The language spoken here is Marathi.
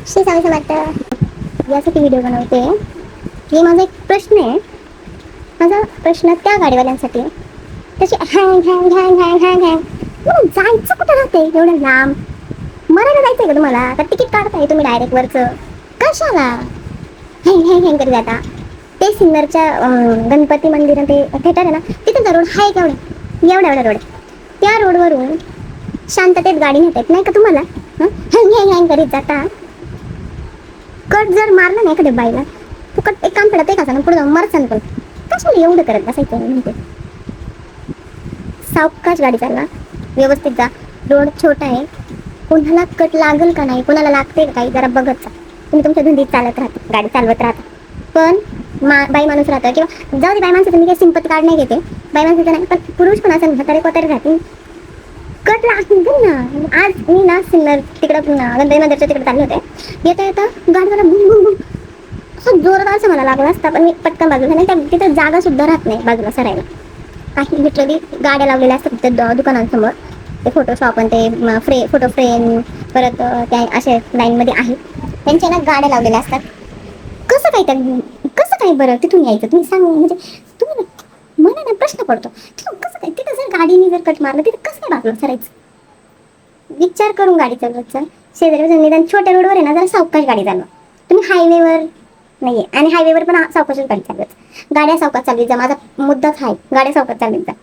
श्री स्वामी समर्थ. यासाठी व्हिडिओ बनवते की माझा एक प्रश्न आहे. माझा प्रश्न त्या गाडीवाल्यांसाठी, त्याची hang hang hang hang hang hang जायचं कुठं राहते एवढं लांब? मरायला जायचंय का तुम्हाला? का तिकीट काढताय तुम्ही डायरेक्ट वरचं? कशाला हँग हँग हँग करी जाता? ते सिन्नरच्या गणपती मंदिर ते थिएटर आहे ना, तिथं रोड हाय केवढे एवढा एवढा रोड. त्या रोडवरून शांततेत गाडी नेतात नाही का तुम्हाला? हँग हँग हँग करीत जाता. कट जर मारला नाही एखाद्या बाईला, तू कट एक काम पडत आहे का ना, पुढे जाऊन मरसान. पण कशाला एवढं करत बसायचं म्हणते. सावकाश गाडी चालवा, व्यवस्थित जा. रोड छोटा आहे, कोणाला कट लागल का नाही, कोणाला लागते का काही जरा बघत जा. तुम्ही तुमच्या धंदीत चालत राहता, गाडी चालवत राहता. पण बाई माणूस राहतं किंवा जाऊ दे, बाई माणसाचं मी काही सिंपत कार्ड नाही घेते, बाई माणसाचं नाही, पण पुरुष पण असं म्हातारे कोतारे राहतील, कट लागतील ना. आज मी ना सिन्नर तिकडं गणपती मंदिरच्या तिकडे चालले होते. येता येता गाडीवाला बुम बुम बुम असं जोरदार असं मला लागला असता, पण मी पटकन बाजूला नाही. त्या तिथं जागा सुद्धा राहत नाही बाजूला सरायला. काही लिटरली गाड्या लावलेल्या असतात तिथं दुकानांसमोर. ते फोटोशॉप आणि ते फोटो फ्रेम परत त्या अशा लाईनमध्ये आहेत, त्यांच्या ना गाड्या लावलेल्या असतात. कसं काय बरं तिथून यायचं तुम्ही सांग. म्हणजे तुम्ही मला ना प्रश्न पडतो, कसं काय तिथं जर गाडीने जर कट मारलं, तिथं कसं काय बाजूला सरायचं? विचार करून गाडी चालवत जा. शेजारी निदान छोट्या रोडवर आहे ना, जरा सावकाश गाडी चालवा. तुम्ही हायवेवर नाहीये, आणि हायवेवर पण सावकाशच गाडी चालवत. गाड्या सावकाश चालवीत जा. माझा मुद्दाच आहे, गाड्या सावकाश चालवीत जा.